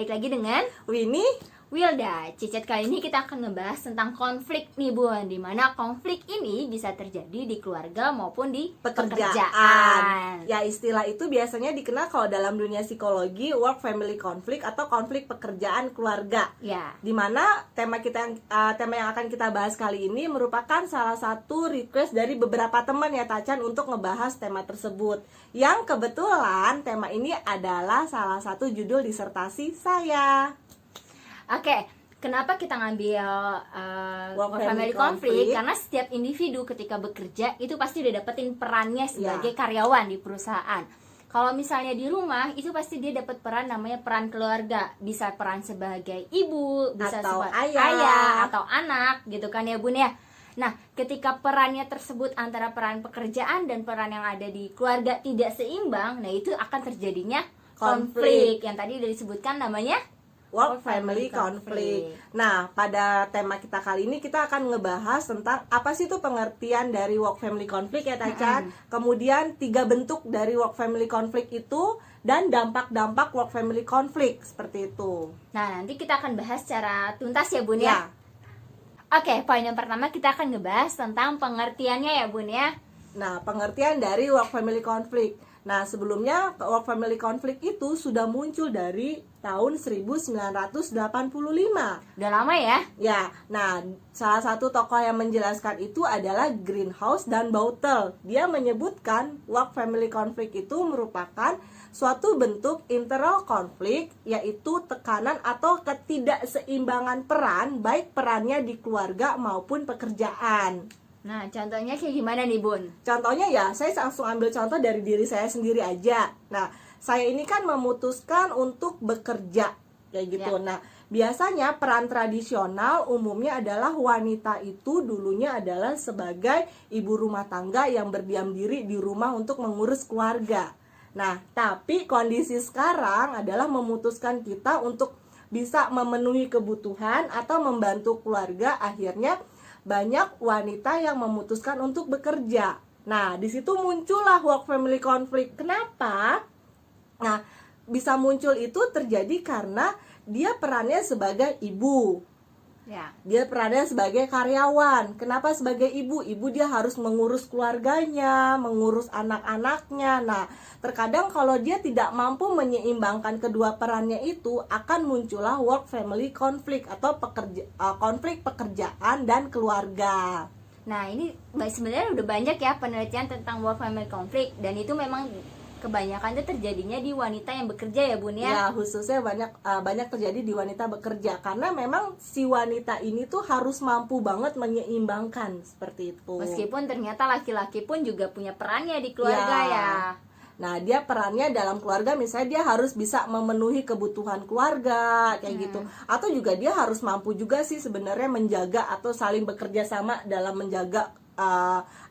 balik lagi dengan Winnie, Wilda. Cicet kali ini kita akan ngebahas tentang konflik nih Bun, dimana konflik ini bisa terjadi di keluarga maupun di pekerjaan. Ya, istilah itu biasanya dikenal kalau dalam dunia psikologi work family conflict atau konflik pekerjaan keluarga. Ya. Dimana tema yang akan kita bahas kali ini merupakan salah satu request dari beberapa teman ya Tacan untuk ngebahas tema tersebut. Yang kebetulan tema ini adalah salah satu judul disertasi saya. Oke, kenapa kita ngambil Work family family conflict? conflict? Karena setiap individu ketika bekerja itu pasti udah dapetin perannya sebagai karyawan di perusahaan. Kalau misalnya di rumah itu pasti dia dapat peran namanya peran keluarga, bisa peran sebagai ibu, bisa Atau sebagai ayah atau anak, gitu kan ya Bun ya. Nah, ketika perannya tersebut antara peran pekerjaan dan peran yang ada di keluarga tidak seimbang, nah itu akan terjadinya konflik yang tadi udah disebutkan namanya Work family conflict. Nah, pada tema kita kali ini kita akan ngebahas tentang apa sih itu pengertian dari work family conflict ya Tacan. Kemudian 3 bentuk dari work family conflict itu dan dampak-dampak work family conflict seperti itu. Nah, nanti kita akan bahas secara tuntas ya Bun ya. Oke, poin yang pertama kita akan ngebahas tentang pengertiannya ya Bun ya. Nah, pengertian dari work family conflict. Nah, sebelumnya work family conflict itu sudah muncul dari tahun 1985. Udah lama ya? Ya, nah salah satu tokoh yang menjelaskan itu adalah Greenhouse dan Bautel. Dia menyebutkan work family conflict itu merupakan suatu bentuk internal konflik, yaitu tekanan atau ketidakseimbangan peran, baik perannya di keluarga maupun pekerjaan. Nah, contohnya kayak gimana nih Bun? Contohnya ya, saya langsung ambil contoh dari diri saya sendiri aja. Nah, saya ini kan memutuskan untuk bekerja kayak gitu. Ya. Nah, biasanya peran tradisional umumnya adalah wanita itu dulunya adalah sebagai ibu rumah tangga yang berdiam diri di rumah untuk mengurus keluarga. Nah, tapi kondisi sekarang adalah memutuskan kita untuk bisa memenuhi kebutuhan atau membantu keluarga. Akhirnya banyak wanita yang memutuskan untuk bekerja. Nah, di situ muncullah work family conflict. Kenapa? Nah, bisa muncul itu terjadi karena dia perannya sebagai ibu. Ya. Dia perannya sebagai karyawan. Kenapa sebagai ibu? Ibu dia harus mengurus keluarganya, mengurus anak-anaknya. Nah, terkadang kalau dia tidak mampu menyeimbangkan kedua perannya itu, akan muncullah work family conflict atau konflik pekerjaan dan keluarga. Nah, ini sebenarnya udah banyak ya penelitian tentang work family conflict, dan itu memang kebanyakan itu terjadinya di wanita yang bekerja ya Bun ya. Ya, khususnya banyak terjadi di wanita bekerja karena memang si wanita ini tuh harus mampu banget menyeimbangkan seperti itu. Meskipun ternyata laki-laki pun juga punya perannya di keluarga ya. Nah, dia perannya dalam keluarga misalnya dia harus bisa memenuhi kebutuhan keluarga kayak gitu. Atau juga dia harus mampu juga sih sebenarnya menjaga atau saling bekerja sama dalam menjaga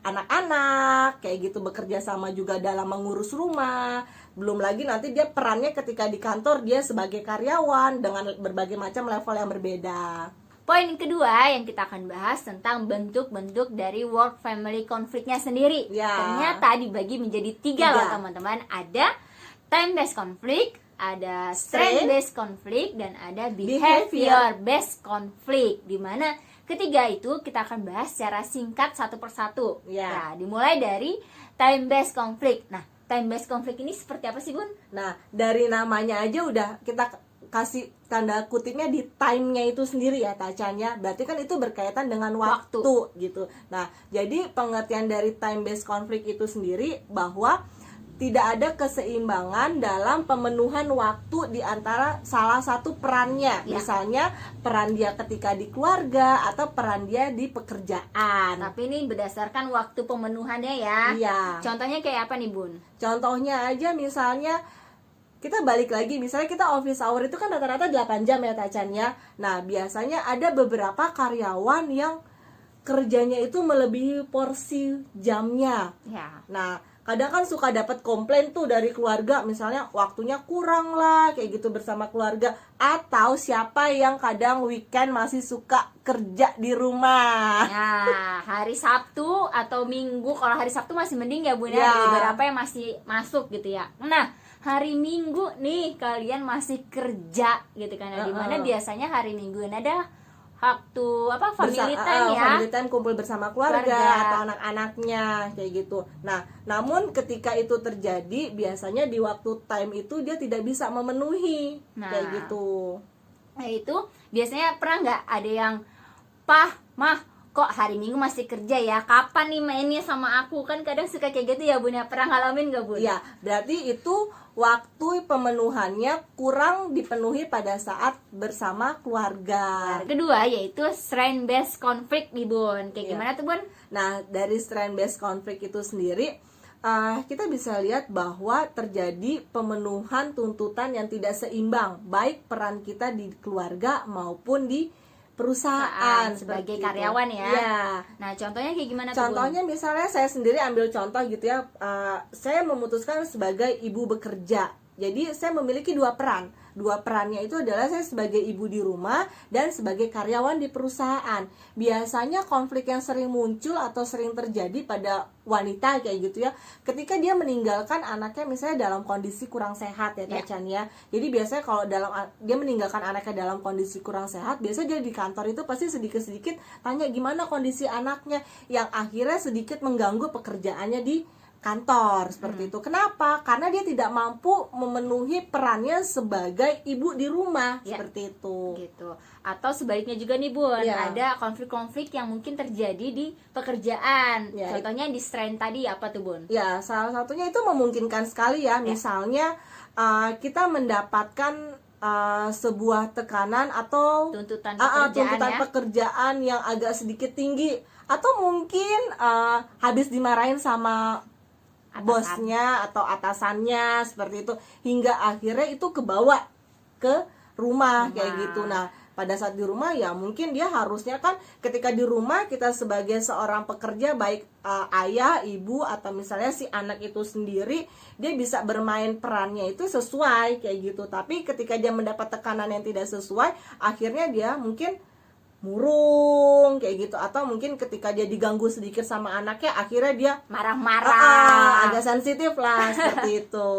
anak-anak kayak gitu, bekerja sama juga dalam mengurus rumah. Belum lagi nanti dia perannya ketika di kantor dia sebagai karyawan dengan berbagai macam level yang berbeda. Poin kedua yang kita akan bahas tentang bentuk-bentuk dari work family conflict-nya sendiri. Ya. Ternyata dibagi menjadi 3 loh teman-teman. Ada time based conflict, ada strength based conflict, dan ada behavior based conflict. Dimana ketiga itu kita akan bahas secara singkat satu persatu. Ya. Nah, dimulai dari time based conflict. Nah, time based conflict ini seperti apa sih Bun? Nah, dari namanya aja udah kita kasih tanda kutipnya di time-nya itu sendiri ya Tacanya. Berarti kan itu berkaitan dengan waktu gitu. Nah, jadi pengertian dari time based conflict itu sendiri bahwa tidak ada keseimbangan dalam pemenuhan waktu di antara salah satu perannya. Ya. Misalnya peran dia ketika di keluarga atau peran dia di pekerjaan. Tapi ini berdasarkan waktu pemenuhannya ya. Iya. Contohnya kayak apa nih Bun? Contohnya aja misalnya kita balik lagi, misalnya kita office hour itu kan rata-rata 8 jam ya Tacan ya. Nah, biasanya ada beberapa karyawan yang kerjanya itu melebihi porsi jamnya. Ya. Nah, kadang kan suka dapat komplain tuh dari keluarga, misalnya waktunya kurang lah kayak gitu bersama keluarga. Atau siapa yang kadang weekend masih suka kerja di rumah. Nah, hari Sabtu atau Minggu, kalau hari Sabtu masih mending ya Bun ya, Ya. ada beberapa yang masih masuk gitu ya. Nah, hari Minggu nih kalian masih kerja gitu kan. Nah, dimana biasanya hari Minggu ini ada waktu family time ya, family time, kumpul bersama keluarga atau anak-anaknya kayak gitu. Nah, namun ketika itu terjadi biasanya di waktu time itu dia tidak bisa memenuhi kayak gitu. Nah itu biasanya pernah nggak ada yang mah kok hari Minggu masih kerja ya, kapan nih mainnya sama aku, kan kadang suka kayak gitu ya Bun ya. Pernah ngalamin nggak Bun? Iya, berarti itu waktu pemenuhannya kurang dipenuhi pada saat bersama keluarga. Kedua yaitu strength based conflict nih Bun. Kayak gimana tuh Bun? Nah, dari strength based conflict itu sendiri kita bisa lihat bahwa terjadi pemenuhan tuntutan yang tidak seimbang, baik peran kita di keluarga maupun di perusahaan sebagai karyawan ya. Nah, contohnya kayak gimana tuh? Contohnya misalnya saya sendiri ambil contoh gitu ya. Saya memutuskan sebagai ibu bekerja. Jadi saya memiliki dua peran. Dua perannya itu adalah saya sebagai ibu di rumah dan sebagai karyawan di perusahaan. Biasanya konflik yang sering muncul atau sering terjadi pada wanita kayak gitu ya, ketika dia meninggalkan anaknya misalnya dalam kondisi kurang sehat ya Tacan ya. Jadi biasanya kalau dia meninggalkan anaknya dalam kondisi kurang sehat, biasanya dia di kantor itu pasti sedikit-sedikit tanya gimana kondisi anaknya, yang akhirnya sedikit mengganggu pekerjaannya di kantor seperti itu. Kenapa? Karena dia tidak mampu memenuhi perannya sebagai ibu di rumah seperti itu. Gitu. Atau sebaliknya juga nih Bun, ada konflik-konflik yang mungkin terjadi di pekerjaan. Contohnya di strength tadi apa tuh Bun? Ya, salah satunya itu memungkinkan sekali ya. Misalnya kita mendapatkan sebuah tekanan atau tuntutan pekerjaan yang agak sedikit tinggi, atau mungkin habis dimarahin sama bosnya atau atasannya seperti itu, hingga akhirnya itu kebawa ke rumah kayak gitu. Nah, pada saat di rumah ya mungkin dia harusnya kan ketika di rumah kita sebagai seorang pekerja, baik ayah, ibu atau misalnya si anak itu sendiri, dia bisa bermain perannya itu sesuai kayak gitu. Tapi ketika dia mendapat tekanan yang tidak sesuai, akhirnya dia mungkin murung kayak gitu, atau mungkin ketika dia diganggu sedikit sama anaknya akhirnya dia marah-marah, agak sensitif lah seperti itu.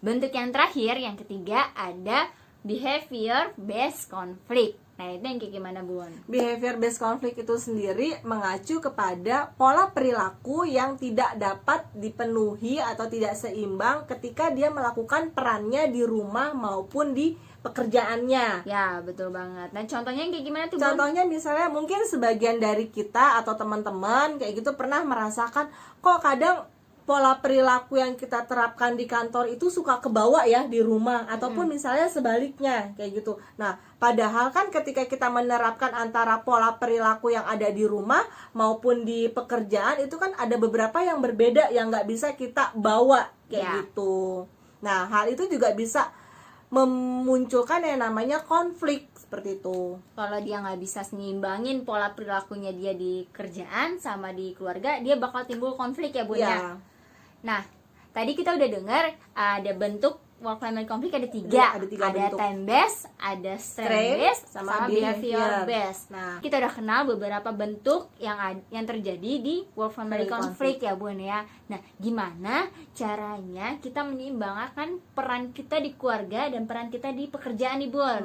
Bentuk yang terakhir, yang ketiga, ada behavior based conflict. Nah, itu yang kayak gimana Bun? Behavior based conflict itu sendiri mengacu kepada pola perilaku yang tidak dapat dipenuhi atau tidak seimbang ketika dia melakukan perannya di rumah maupun di pekerjaannya. Ya, betul banget. Nah, contohnya kayak gimana tuh Bun? Contohnya misalnya mungkin sebagian dari kita atau teman-teman kayak gitu pernah merasakan kok kadang pola perilaku yang kita terapkan di kantor itu suka kebawa ya di rumah, ataupun misalnya sebaliknya kayak gitu. Nah, padahal kan ketika kita menerapkan antara pola perilaku yang ada di rumah maupun di pekerjaan itu kan ada beberapa yang berbeda yang nggak bisa kita bawa kayak gitu. Nah, hal itu juga bisa memunculkan yang namanya konflik seperti itu. Kalau dia nggak bisa nyimbangin pola perilakunya dia di kerjaan sama di keluarga, dia bakal timbul konflik ya Bun ya. Nah, tadi kita udah dengar ada bentuk work life conflict ada tiga ada time based, ada strength based, sama behavior based. Nah, kita udah kenal beberapa bentuk yang terjadi di work family conflict ya Bun ya. Nah, gimana caranya kita menyeimbangkan peran kita di keluarga dan peran kita di pekerjaan nih Bun?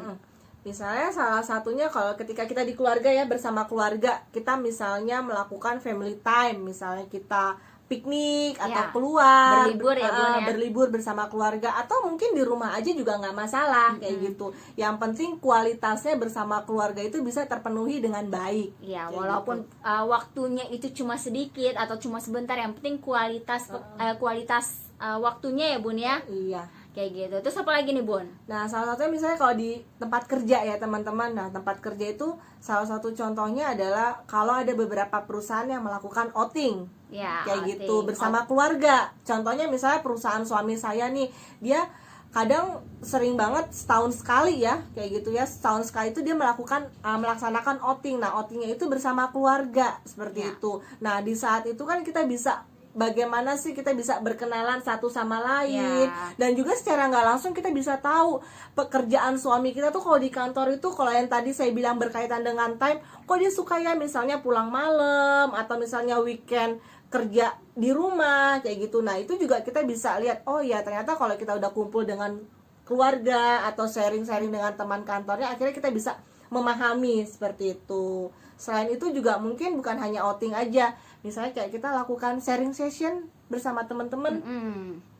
Misalnya salah satunya kalau ketika kita di keluarga ya, bersama keluarga, kita misalnya melakukan family time, misalnya kita piknik atau keluar berlibur ya Bun ya, berlibur bersama keluarga, atau mungkin di rumah aja juga nggak masalah kayak gitu. Yang penting kualitasnya bersama keluarga itu bisa terpenuhi dengan baik ya, walaupun gitu. Waktunya itu cuma sedikit atau cuma sebentar, yang penting kualitas waktunya ya Bun ya. Iya, kayak gitu. Terus apa lagi nih Bun? Nah, salah satunya misalnya kalau di tempat kerja ya teman-teman. Nah, tempat kerja itu salah satu contohnya adalah kalau ada beberapa perusahaan yang melakukan outing kayak outing gitu bersama keluarga. Contohnya misalnya perusahaan suami saya nih, dia kadang sering banget setahun sekali ya kayak gitu ya, setahun sekali itu dia melaksanakan outing. Nah, outingnya itu bersama keluarga seperti itu. Nah, di saat itu kan kita bisa bagaimana sih kita bisa berkenalan satu sama lain, dan juga secara nggak langsung kita bisa tahu pekerjaan suami kita tuh kalau di kantor itu, kalau yang tadi saya bilang berkaitan dengan time, kok dia suka ya misalnya pulang malam atau misalnya weekend kerja di rumah kayak gitu. Nah, itu juga kita bisa lihat, oh ya ternyata kalau kita udah kumpul dengan keluarga atau sharing-sharing dengan teman kantornya, akhirnya kita bisa memahami seperti itu. Selain itu juga mungkin bukan hanya outing aja, misalnya kayak kita lakukan sharing session bersama teman-teman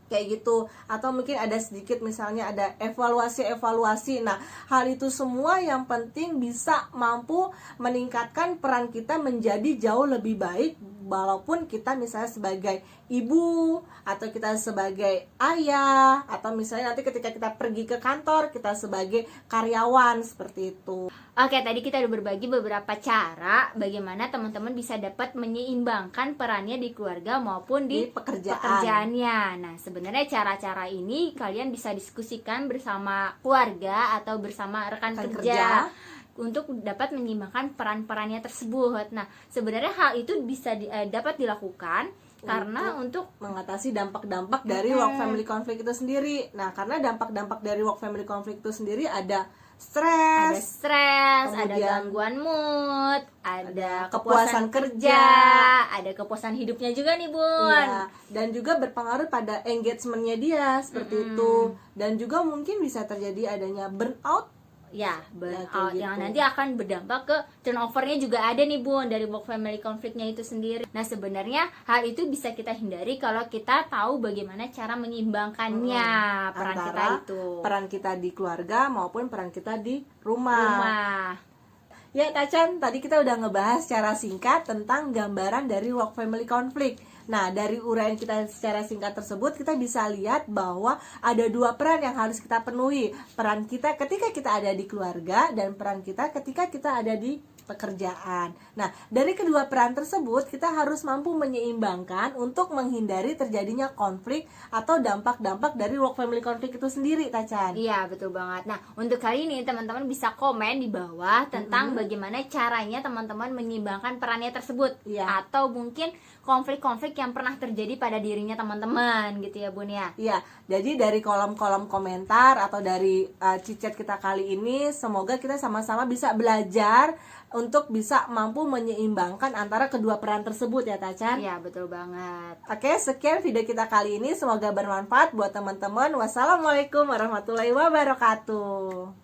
kayak gitu, atau mungkin ada sedikit misalnya ada evaluasi. Nah, hal itu semua yang penting bisa mampu meningkatkan peran kita menjadi jauh lebih baik, walaupun kita misalnya sebagai ibu atau kita sebagai ayah, atau misalnya nanti ketika kita pergi ke kantor kita sebagai karyawan seperti itu. Oke, tadi kita udah berbagi beberapa cara bagaimana teman-teman bisa dapat menyeimbangkan perannya di keluarga maupun di pekerjaannya. Nah, sebenarnya cara-cara ini kalian bisa diskusikan bersama keluarga atau bersama rekan kerja untuk dapat menyeimbangkan peran-perannya tersebut. Nah, sebenarnya hal itu bisa dapat dilakukan karena untuk mengatasi dampak-dampak dari work family conflict itu sendiri. Nah, karena dampak-dampak dari work family conflict itu sendiri ada stres, ada gangguan mood, ada kepuasan kepuasan kerja, ada kepuasan hidupnya juga nih Bun. Iya, dan juga berpengaruh pada engagementnya dia seperti itu, dan juga mungkin bisa terjadi adanya burnout. Ya, burnout gitu. yang nanti akan berdampak ke turnovernya juga ada nih Bun dari work family conflict-nya itu sendiri. Nah, sebenarnya hal itu bisa kita hindari kalau kita tahu bagaimana cara menyeimbangkannya peran kita itu. Peran kita di keluarga maupun peran kita di rumah. Ya, Tacan, tadi kita udah ngebahas secara singkat tentang gambaran dari work family conflict. Nah, dari uraian kita secara singkat tersebut, kita bisa lihat bahwa ada dua peran yang harus kita penuhi. Peran kita ketika kita ada di keluarga dan peran kita ketika kita ada di pekerjaan. Nah, dari kedua peran tersebut, kita harus mampu menyeimbangkan untuk menghindari terjadinya konflik atau dampak-dampak dari work family conflict itu sendiri, Tacan. Iya, betul banget. Nah, untuk kali ini teman-teman bisa komen di bawah tentang bagaimana caranya teman-teman menyeimbangkan perannya tersebut. Atau mungkin konflik-konflik yang pernah terjadi pada dirinya teman-teman gitu ya Bun ya. Iya, jadi dari kolom-kolom komentar atau dari chat kita kali ini, semoga kita sama-sama bisa belajar untuk bisa mampu menyeimbangkan antara kedua peran tersebut ya Tacan. Iya, betul banget. Oke, sekian video kita kali ini, semoga bermanfaat buat teman-teman. Wassalamualaikum warahmatullahi wabarakatuh.